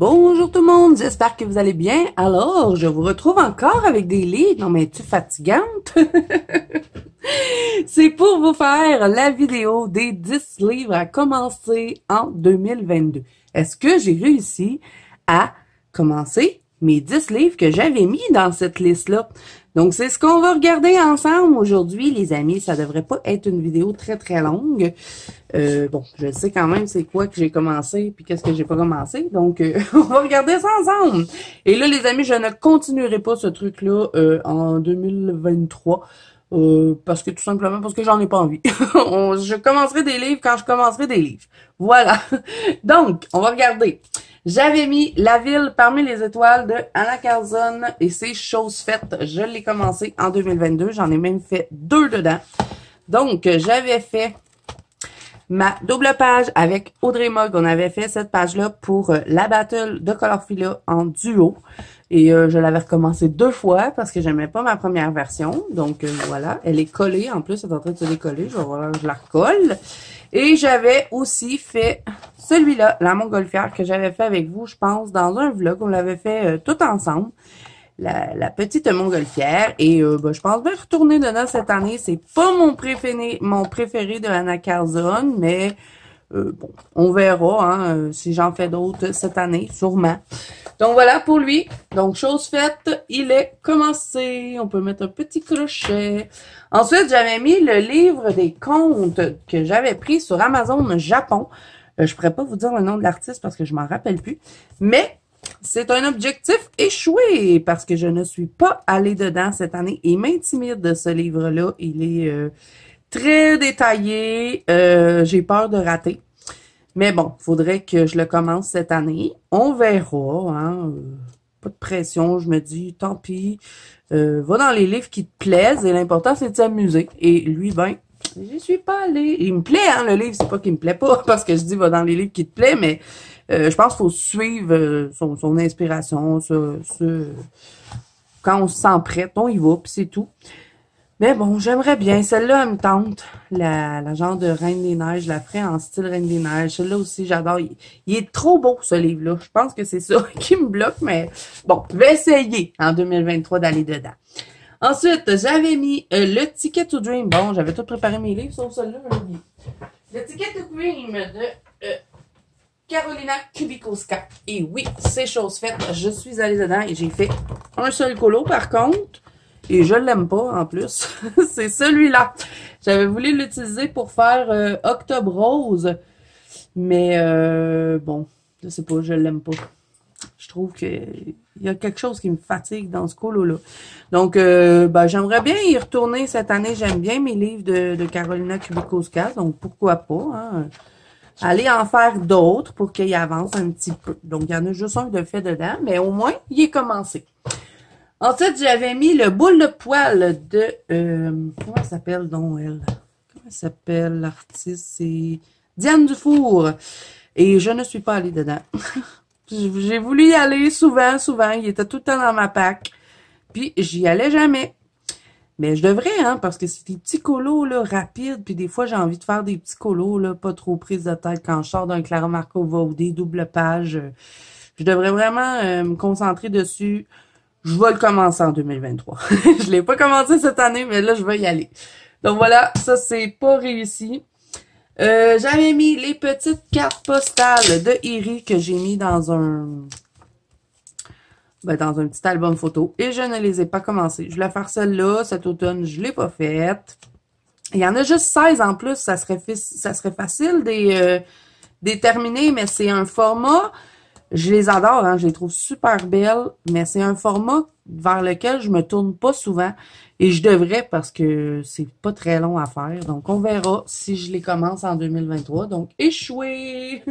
Bonjour tout le monde, j'espère que vous allez bien. Alors, je vous retrouve encore avec des livres. Non mais es-tu fatigante? C'est pour vous faire la vidéo des 10 livres à commencer en 2022. Est-ce que j'ai réussi à commencer mes 10 livres que j'avais mis dans cette liste-là? Donc, c'est ce qu'on va regarder ensemble aujourd'hui, les amis. Ça devrait pas être une vidéo très longue. Bon, je sais quand même c'est quoi que j'ai commencé puis qu'est-ce que j'ai pas commencé. Donc, on va regarder ça ensemble. Et là, les amis, je ne continuerai pas ce truc-là en 2023. Parce que tout simplement parce que j'en ai pas envie. Je commencerai des livres quand je commencerai des livres. Voilà. Donc, on va regarder. J'avais mis La ville parmi les étoiles de Anna Carlson et c'est chose faite. Je l'ai commencé en 2022. J'en ai même fait 2 dedans. Donc, j'avais fait ma double page avec Audrey Mogg. On avait fait cette page-là pour la battle de Colorfilla en duo. Et je l'avais recommencé 2 fois parce que j'aimais pas ma première version. Donc voilà, elle est collée. En plus, elle est en train de se décoller. Je vais voir, je la recolle. Et j'avais aussi fait celui-là, la montgolfière, que j'avais fait avec vous, je pense, dans un vlog. On l'avait fait tout ensemble. La petite montgolfière. Et je pense bien retourner dedans cette année. C'est pas mon préféré de Anna Carlson, mais bon, on verra hein, si j'en fais d'autres cette année, sûrement. Donc voilà pour lui. Donc chose faite, il est commencé. On peut mettre un petit crochet. Ensuite, j'avais mis le livre des contes que j'avais pris sur Amazon Japon. Je pourrais pas vous dire le nom de l'artiste parce que je m'en rappelle plus. Mais c'est un objectif échoué parce que je ne suis pas allée dedans cette année. Il m'intimide ce livre-là. Il est très détaillé. J'ai peur de rater. Mais bon, faudrait que je le commence cette année. On verra, hein. Pas de pression, je me dis, tant pis. Va dans les livres qui te plaisent et l'important, c'est de s'amuser. Et lui, ben, j'y suis pas allée. Il me plaît, hein, le livre, c'est pas qu'il me plaît pas, parce que je dis, va dans les livres qui te plaisent, mais je pense qu'il faut suivre son inspiration. Quand on se sent prête, on y va, puis c'est tout. Mais bon, j'aimerais bien. Celle-là, elle me tente. La genre de Reine des Neiges. Je la ferai en style Reine des Neiges. Celle-là aussi, j'adore. Il est trop beau, ce livre-là. Je pense que c'est ça qui me bloque, mais bon, je vais essayer en 2023 d'aller dedans. Ensuite, j'avais mis le Ticket to Dream. Bon, j'avais tout préparé mes livres, sauf celui-là. Le Ticket to Dream de Karolina Kubikowska. Et oui, c'est chose faite. Je suis allée dedans et j'ai fait un seul colo, par contre. Et je l'aime pas, en plus. C'est celui-là. J'avais voulu l'utiliser pour faire Octobre Rose. Mais, bon, je sais pas, je l'aime pas. Je trouve que il y a quelque chose qui me fatigue dans ce colo-là. Donc, j'aimerais bien y retourner cette année. J'aime bien mes livres de Karolina Kubikowska. Donc, pourquoi pas, hein. Aller en faire d'autres pour qu'il avance un petit peu. Donc, il y en a juste un de fait dedans. Mais au moins, il est commencé. Ensuite, j'avais mis le boule de poil de... comment elle s'appelle donc, elle? Comment elle s'appelle, l'artiste? C'est Diane Dufour. Et je ne suis pas allée dedans. J'ai voulu y aller souvent. Il était tout le temps dans ma pack. Puis, j'y allais jamais. Mais je devrais, hein, parce que c'est des petits colos, là, rapides. Puis des fois, j'ai envie de faire des petits colos, là, pas trop prise de tête quand je sors d'un Clara Markova ou des doubles pages. Je devrais vraiment me concentrer dessus. Je vais le commencer en 2023. Je l'ai pas commencé cette année, mais là, je vais y aller. Donc voilà, ça, c'est pas réussi. J'avais mis les petites cartes postales de Iri que j'ai mis dans un petit album photo. Et je ne les ai pas commencées. Je voulais faire celle-là. Cet automne, je l'ai pas faite. Il y en a juste 16 en plus. Ça serait facile des terminer, mais c'est un format... Je les adore, hein, je les trouve super belles, mais c'est un format vers lequel je me tourne pas souvent. Et je devrais parce que c'est pas très long à faire. Donc, on verra si je les commence en 2023. Donc, échoué!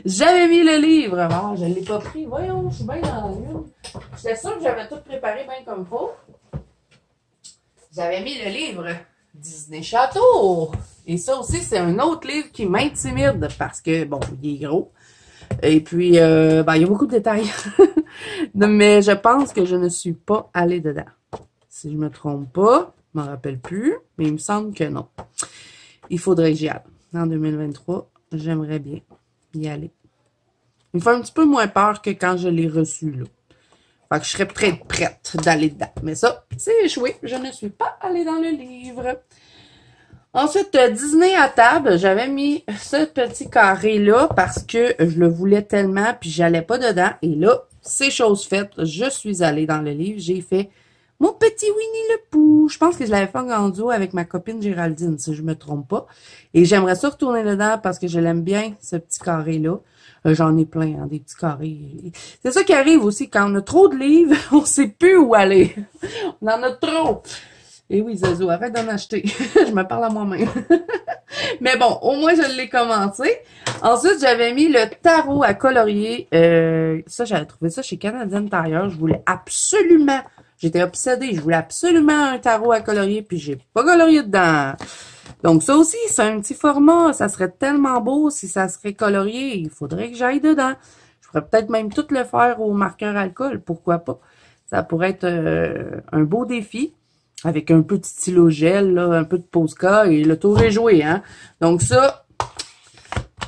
J'avais mis le livre. Ah, je l'ai pas pris. Voyons, je suis bien dans l'une. J'étais sûre que j'avais tout préparé bien comme faut. J'avais mis le livre Disney Château. Et ça aussi, c'est un autre livre qui m'intimide parce que, bon, il est gros. Et puis, il y a beaucoup de détails. Mais je pense que je ne suis pas allée dedans. Si je me trompe pas, je m'en rappelle plus, mais il me semble que non. Il faudrait que j'y aille. En 2023, j'aimerais bien y aller. Il me fait un petit peu moins peur que quand je l'ai reçu, là. Fait que je serais peut-être prête d'aller dedans. Mais ça, c'est échoué. Je ne suis pas allée dans le livre. Ensuite, Disney à table, j'avais mis ce petit carré-là parce que je le voulais tellement, puis j'allais pas dedans. Et là, c'est chose faite. Je suis allée dans le livre. J'ai fait mon petit Winnie le Pooh. Je pense que je l'avais fait en duo avec ma copine Géraldine, si je me trompe pas. Et j'aimerais ça retourner dedans parce que je l'aime bien, ce petit carré-là. J'en ai plein, hein, des petits carrés. C'est ça qui arrive aussi, quand on a trop de livres, on sait plus où aller. On en a trop. Et oui, Zazo, arrête d'en acheter. Je me parle à moi-même. Mais bon, au moins, je l'ai commencé. Ensuite, j'avais mis le tarot à colorier. Ça, j'avais trouvé ça chez Canadian Tire. Je voulais absolument, j'étais obsédée, je voulais absolument un tarot à colorier, puis j'ai pas colorié dedans. Donc, ça aussi, c'est un petit format. Ça serait tellement beau si ça serait colorié. Il faudrait que j'aille dedans. Je pourrais peut-être même tout le faire au marqueur alcool. Pourquoi pas? Ça pourrait être un beau défi. Avec un peu de stylo gel, là, un peu de Posca et le tour est joué, hein. Donc ça,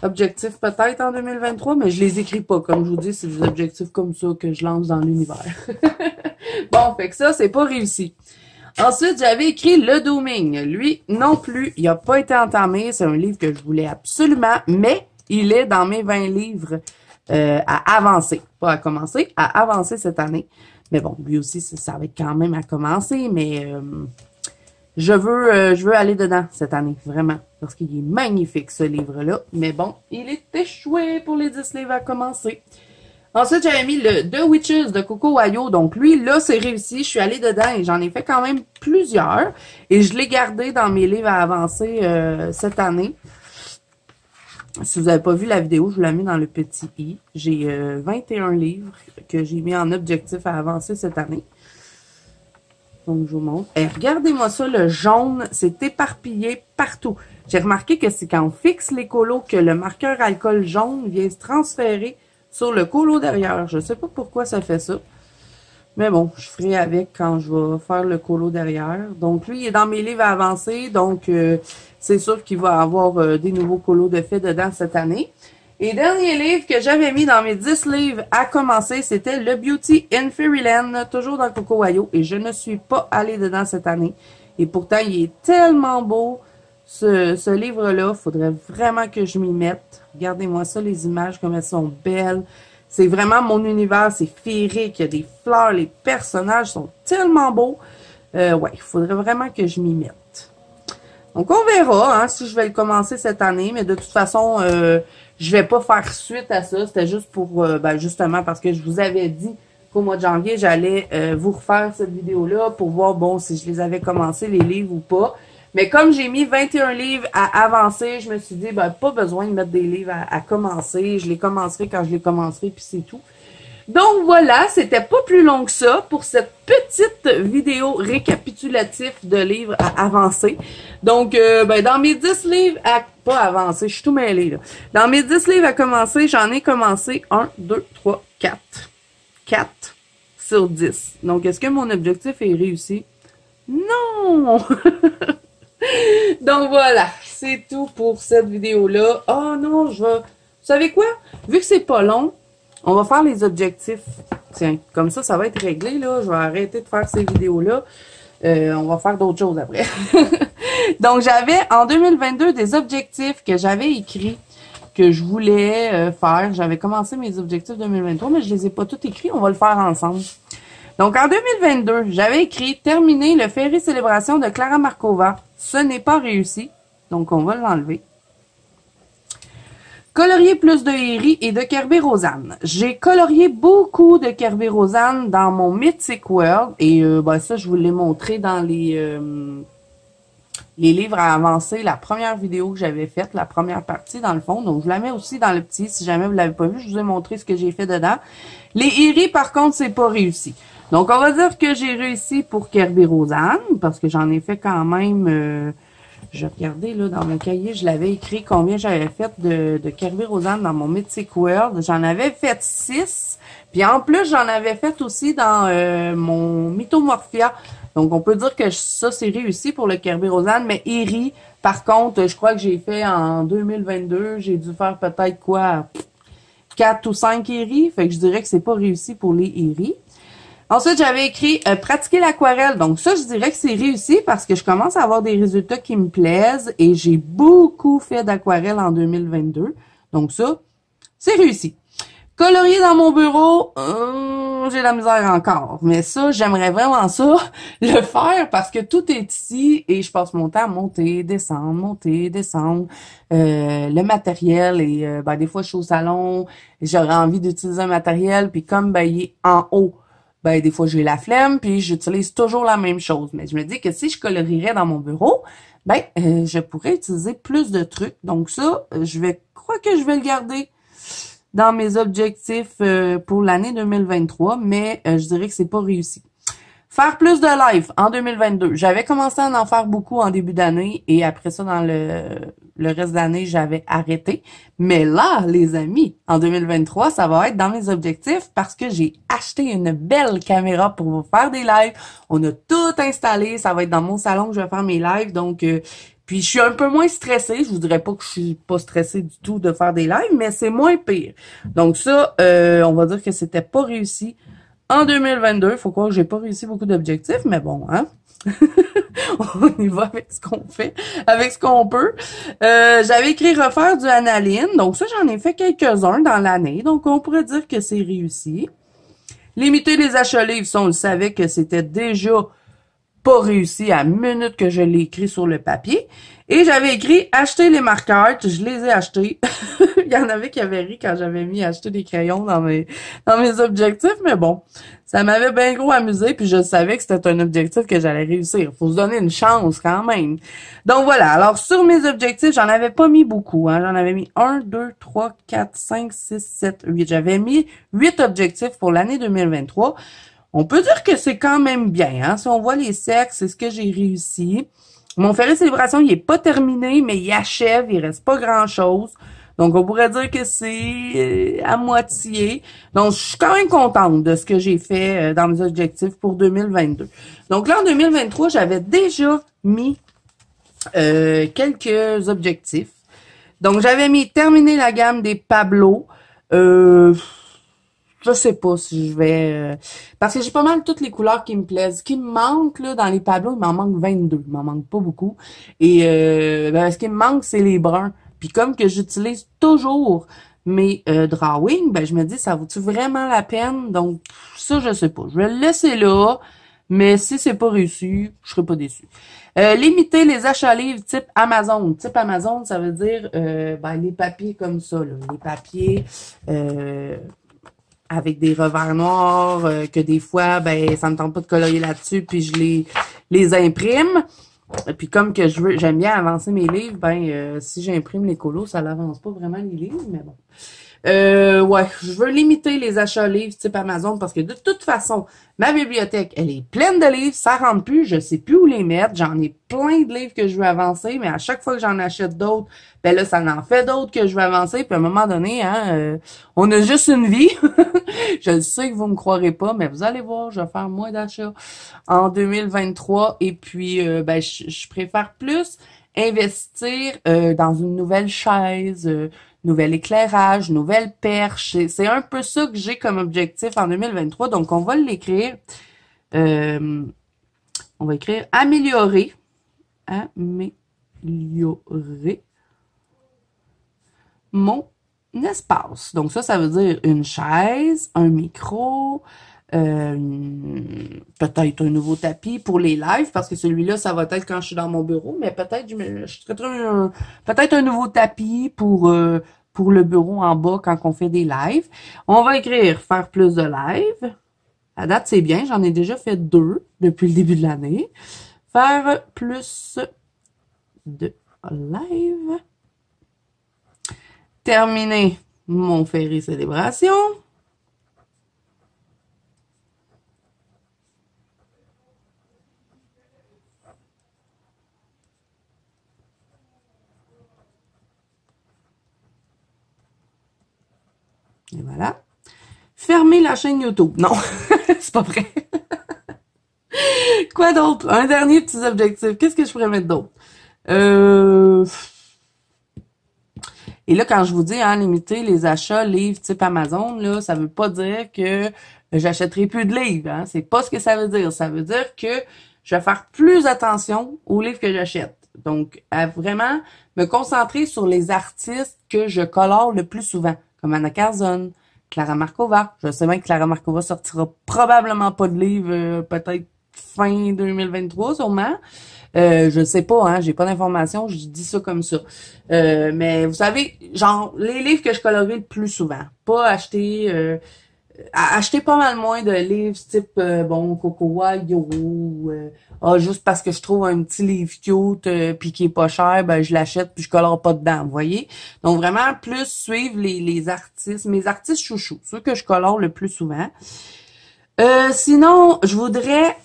objectif peut-être en 2023, mais je les écris pas. Comme je vous dis, c'est des objectifs comme ça que je lance dans l'univers. Bon, fait que ça, c'est pas réussi. Ensuite, j'avais écrit Le Dooming. Lui, non plus, il a pas été entamé. C'est un livre que je voulais absolument, mais il est dans mes 20 livres à avancer. Pas à commencer, à avancer cette année. Mais bon, lui aussi, ça va être quand même à commencer, mais je veux aller dedans cette année, vraiment. Parce qu'il est magnifique, ce livre-là. Mais bon, il est échoué pour les 10 livres à commencer. Ensuite, j'avais mis le The Witches de Coco Wayo. Donc lui, là, c'est réussi. Je suis allée dedans et j'en ai fait quand même plusieurs. Et je l'ai gardé dans mes livres à avancer cette année. Si vous n'avez pas vu la vidéo, je vous la mets dans le petit i. J'ai 21 livres que j'ai mis en objectif à avancer cette année. Donc, je vous montre. Et regardez-moi ça, le jaune, c'est éparpillé partout. J'ai remarqué que c'est quand on fixe les colos que le marqueur alcool jaune vient se transférer sur le colo derrière. Je ne sais pas pourquoi ça fait ça. Mais bon, je ferai avec quand je vais faire le colo derrière. Donc, lui, il est dans mes livres à avancer. Donc, c'est sûr qu'il va avoir des nouveaux colos de fait dedans cette année. Et dernier livre que j'avais mis dans mes 10 livres à commencer, c'était le Beauty in Fairyland, toujours dans Coco Wayo. Et je ne suis pas allée dedans cette année. Et pourtant, il est tellement beau, ce livre-là. Faudrait vraiment que je m'y mette. Regardez-moi ça, les images, comme elles sont belles. C'est vraiment mon univers, c'est féerique, il y a des fleurs, les personnages sont tellement beaux. Ouais, il faudrait vraiment que je m'y mette. Donc, on verra hein, si je vais le commencer cette année, mais de toute façon, je vais pas faire suite à ça. C'était juste pour, justement, parce que je vous avais dit qu'au mois de janvier, j'allais vous refaire cette vidéo-là pour voir, bon, si je les avais commencés, les livres ou pas. Mais comme j'ai mis 21 livres à avancer, je me suis dit, pas besoin de mettre des livres à commencer. Je les commencerai quand je les commencerai, puis c'est tout. Donc voilà, c'était pas plus long que ça pour cette petite vidéo récapitulative de livres à avancer. Donc, dans mes 10 livres à... Pas avancer, je suis tout mêlée, là. Dans mes 10 livres à commencer, j'en ai commencé 1, 2, 3, 4. 4 sur 10. Donc, est-ce que mon objectif est réussi? Non! Donc voilà, c'est tout pour cette vidéo-là. Oh non, Vous savez quoi? Vu que c'est pas long, on va faire les objectifs. Tiens, comme ça va être réglé, là. Je vais arrêter de faire ces vidéos-là. On va faire d'autres choses après. Donc, j'avais en 2022 des objectifs que j'avais écrits, que je voulais faire. J'avais commencé mes objectifs 2023, mais je les ai pas tous écrits. On va le faire ensemble. Donc, en 2022, j'avais écrit « Terminer le Féerie Célébration de Clara Markova ». Ce n'est pas réussi, donc on va l'enlever. Colorier plus de Héry et de Kerberosan. J'ai colorié beaucoup de Kerberosan dans mon Mythic World. Et ça, je vous l'ai montré dans les livres à avancer. La première vidéo que j'avais faite, la première partie dans le fond. Donc, je la mets aussi dans le petit. Si jamais vous ne l'avez pas vu, je vous ai montré ce que j'ai fait dedans. Les Héry, par contre, c'est pas réussi. Donc, on va dire que j'ai réussi pour Kerberosan, parce que j'en ai fait quand même... je regardais là dans mon cahier, je l'avais écrit combien j'avais fait de Kerberosan dans mon Mythic World. J'en avais fait 6. Puis en plus, j'en avais fait aussi dans mon Mythomorphia. Donc, on peut dire que ça, c'est réussi pour le Kerberosan. Mais Héry, par contre, je crois que j'ai fait en 2022. J'ai dû faire peut-être quoi... 4 ou 5 IRI, fait que je dirais que c'est pas réussi pour les IRI. Ensuite, j'avais écrit pratiquer l'aquarelle. Donc ça, je dirais que c'est réussi parce que je commence à avoir des résultats qui me plaisent et j'ai beaucoup fait d'aquarelle en 2022. Donc ça, c'est réussi. Colorier dans mon bureau, j'ai la misère encore. Mais ça, j'aimerais vraiment ça, le faire parce que tout est ici et je passe mon temps à monter, descendre. Le matériel et ben, des fois, je suis au salon, j'aurais envie d'utiliser un matériel, puis comme ben, il est en haut, ben des fois, j'ai la flemme, puis j'utilise toujours la même chose. Mais je me dis que si je colorierais dans mon bureau, ben je pourrais utiliser plus de trucs. Donc ça, crois que je vais le garder dans mes objectifs pour l'année 2023, mais je dirais que c'est pas réussi. Faire plus de live en 2022. J'avais commencé à en faire beaucoup en début d'année et après ça, dans le reste de l'année, j'avais arrêté. Mais là, les amis, en 2023, ça va être dans mes objectifs parce que j'ai acheté une belle caméra pour vous faire des lives. On a tout installé. Ça va être dans mon salon que je vais faire mes lives. Donc, puis je suis un peu moins stressée. Je vous dirais pas que je suis pas stressée du tout de faire des lives, mais c'est moins pire. Donc ça, on va dire que c'était pas réussi. En 2022, faut croire que j'ai pas réussi beaucoup d'objectifs, mais bon, hein. On y va avec ce qu'on fait, avec ce qu'on peut. J'avais écrit refaire du aniline, donc ça, j'en ai fait quelques-uns dans l'année, donc on pourrait dire que c'est réussi. Limiter les achats livres, ça, on le savait que c'était déjà pas réussi à la minute que je l'ai écrit sur le papier. Et j'avais écrit acheter les marqueurs, je les ai achetés. Il y en avait qui avaient ri quand j'avais mis acheter des crayons dans mes objectifs, mais bon, ça m'avait bien gros amusé, puis je savais que c'était un objectif que j'allais réussir. Faut se donner une chance quand même. Donc voilà, alors sur mes objectifs, j'en avais pas mis beaucoup, hein. J'en avais mis 1, 2, 3, 4, 5, 6, 7, 8. J'avais mis 8 objectifs pour l'année 2023. On peut dire que c'est quand même bien, hein. Si on voit les sexes, c'est ce que j'ai réussi. Mon ferry célébration, il est pas terminé, mais il achève, il reste pas grand-chose. Donc, on pourrait dire que c'est à moitié. Donc, je suis quand même contente de ce que j'ai fait dans mes objectifs pour 2022. Donc là, en 2023, j'avais déjà mis quelques objectifs. Donc, j'avais mis terminer la gamme des Pablo. Je sais pas si je vais... parce que j'ai pas mal toutes les couleurs qui me plaisent. Ce qui me manque là, dans les Pablo, il m'en manque 22. Il m'en manque pas beaucoup. Et ben, ce qui me manque, c'est les bruns. Puis comme que j'utilise toujours mes drawings, ben je me dis, ça vaut-tu vraiment la peine? Donc, ça, je sais pas. Je vais le laisser là. Mais si c'est pas réussi, je serai pas déçue. Limiter les achats livres type Amazon. Type Amazon, ça veut dire ben, les papiers comme ça. Là. Les papiers... avec des revers noirs, que des fois, ben, ça me tente pas de colorier là-dessus, puis je les imprime. Puis comme que j'aime bien avancer mes livres, ben, si j'imprime les colos, ça l'avance pas vraiment les livres, mais bon. Ouais, je veux limiter les achats livres type Amazon parce que de toute façon, ma bibliothèque, elle est pleine de livres, ça rentre plus, je sais plus où les mettre, j'en ai plein de livres que je veux avancer, mais à chaque fois que j'en achète d'autres, ben là, ça en fait d'autres que je veux avancer, puis à un moment donné, hein, on a juste une vie. Je sais que vous me croirez pas, mais vous allez voir, je vais faire moins d'achats en 2023, et puis, ben, je préfère plus investir dans une nouvelle chaise, nouvel éclairage, nouvelle perche. C'est un peu ça que j'ai comme objectif en 2023. Donc, on va l'écrire. On va écrire améliorer. Améliorer mon espace. Donc, ça veut dire une chaise, un micro, peut-être un nouveau tapis pour les lives, parce que celui-là, ça va être quand je suis dans mon bureau, mais peut-être peut-être un nouveau tapis pour le bureau en bas quand on fait des lives. On va écrire faire plus de lives. À date, c'est bien, j'en ai déjà fait 2 depuis le début de l'année. Faire plus de lives. Terminer mon ferry célébration. Et voilà. Fermer la chaîne YouTube. Non, c'est pas vrai. Quoi d'autre? Un dernier petit objectif. Qu'est-ce que je pourrais mettre d'autre? Et là, quand je vous dis, hein, limiter les achats livres type Amazon, là, ça veut pas dire que j'achèterai plus de livres, hein. C'est pas ce que ça veut dire. Ça veut dire que je vais faire plus attention aux livres que j'achète. Donc, à vraiment me concentrer sur les artistes que je colore le plus souvent, comme Anna Carzon, Clara Markova. Je sais bien que Clara Markova sortira probablement pas de livre, peut-être fin 2023, sûrement. Je sais pas, hein, j'ai pas d'informations, je dis ça comme ça. Mais vous savez, genre, les livres que je colorie le plus souvent. Pas acheter pas mal moins de livres type, bon, Cocoa, Yo, juste parce que je trouve un petit livre cute, puis qui est pas cher, ben, je l'achète puis je colore pas dedans, vous voyez? Donc, vraiment, plus suivre les artistes, mes artistes chouchous, ceux que je colore le plus souvent. Sinon, je voudrais,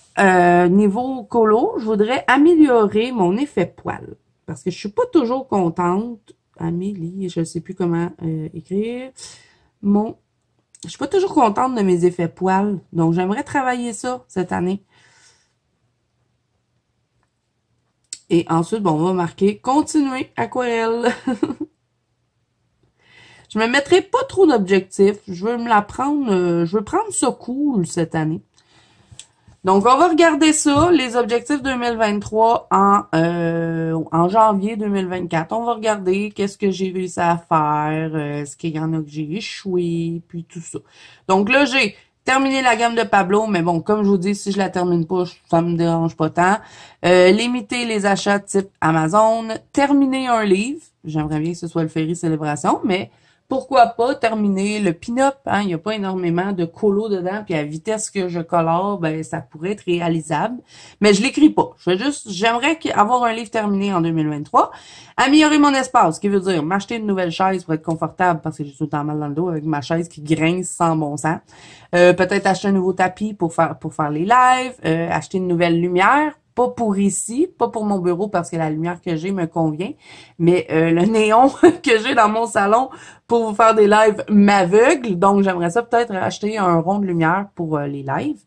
niveau colo, je voudrais améliorer mon effet poil. Parce que je suis pas toujours contente. Amélie, je sais plus comment écrire. Je suis pas toujours contente de mes effets poils. Donc, j'aimerais travailler ça cette année. Et ensuite, bon, on va marquer continuer aquarelle. Je me mettrai pas trop d'objectifs. Je veux me la prendre, je veux prendre ça cool cette année. Donc, on va regarder ça, les objectifs 2023 en janvier 2024. On va regarder qu'est-ce que j'ai réussi à faire, est-ce qu'il y en a que j'ai échoué, puis tout ça. Donc là, j'ai terminé la gamme de Pablo, mais bon, comme je vous dis, si je la termine pas, ça me dérange pas tant. Limiter les achats type Amazon, terminer un livre. J'aimerais bien que ce soit le Ferry Célébration, mais pourquoi pas terminer le pin-up, hein? Il n'y a pas énormément de colo dedans, puis à vitesse que je colore, ben ça pourrait être réalisable. Mais je l'écris pas. J'aimerais avoir un livre terminé en 2023. Améliorer mon espace, ce qui veut dire m'acheter une nouvelle chaise pour être confortable, parce que j'ai tout le temps mal dans le dos avec ma chaise qui grince sans bon sens. Peut-être acheter un nouveau tapis pour faire les lives, acheter une nouvelle lumière. Pas pour ici, pas pour mon bureau parce que la lumière que j'ai me convient, mais le néon que j'ai dans mon salon pour vous faire des lives m'aveugle, donc j'aimerais ça peut-être acheter un rond de lumière pour les lives.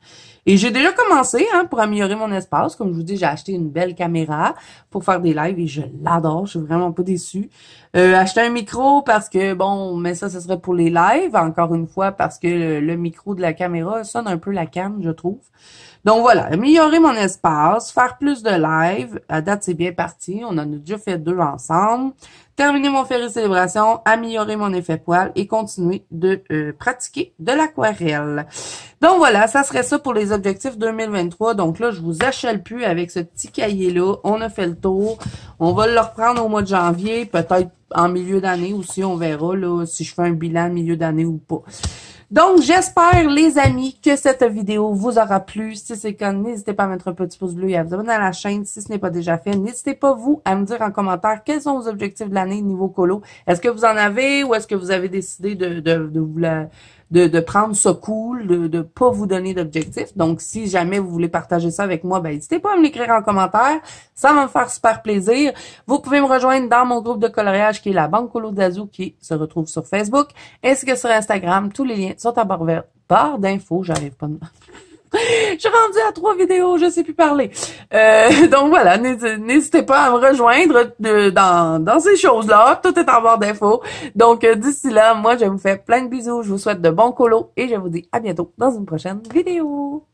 Et j'ai déjà commencé hein, pour améliorer mon espace. Comme je vous dis, j'ai acheté une belle caméra pour faire des lives et je l'adore. Je suis vraiment pas déçue. Acheter un micro parce que, bon, mais ça serait pour les lives. Encore une fois, parce que le micro de la caméra sonne un peu la canne, je trouve. Donc voilà, améliorer mon espace, faire plus de live. À date, c'est bien parti. On en a déjà fait 2 ensemble. Terminer mon Ferry Célébration, améliorer mon effet poil et continuer de pratiquer de l'aquarelle. Donc voilà, ça serait ça pour les objectifs 2023. Donc là, je vous achète plus avec ce petit cahier-là. On a fait le tour. On va le reprendre au mois de janvier, peut-être en milieu d'année aussi. On verra là si je fais un bilan milieu d'année ou pas. Donc, j'espère, les amis, que cette vidéo vous aura plu. Si c'est le cas, n'hésitez pas à mettre un petit pouce bleu et à vous abonner à la chaîne si ce n'est pas déjà fait. N'hésitez pas, vous, à me dire en commentaire quels sont vos objectifs de l'année niveau colo. Est-ce que vous en avez ou est-ce que vous avez décidé de prendre ça cool, de pas vous donner d'objectifs. Donc, si jamais vous voulez partager ça avec moi, ben n'hésitez pas à me l'écrire en commentaire. Ça va me faire super plaisir. Vous pouvez me rejoindre dans mon groupe de coloriage qui est la Banque Colo d'Azou qui se retrouve sur Facebook ainsi que sur Instagram. Tous les liens sont à barre d'infos. J'arrive pas de... Je suis rendue à 3 vidéos, je sais plus parler. Donc voilà, n'hésitez pas à me rejoindre dans ces choses-là. Tout est en barre d'infos. Donc d'ici là, moi je vous fais plein de bisous. Je vous souhaite de bons colos et je vous dis à bientôt dans une prochaine vidéo.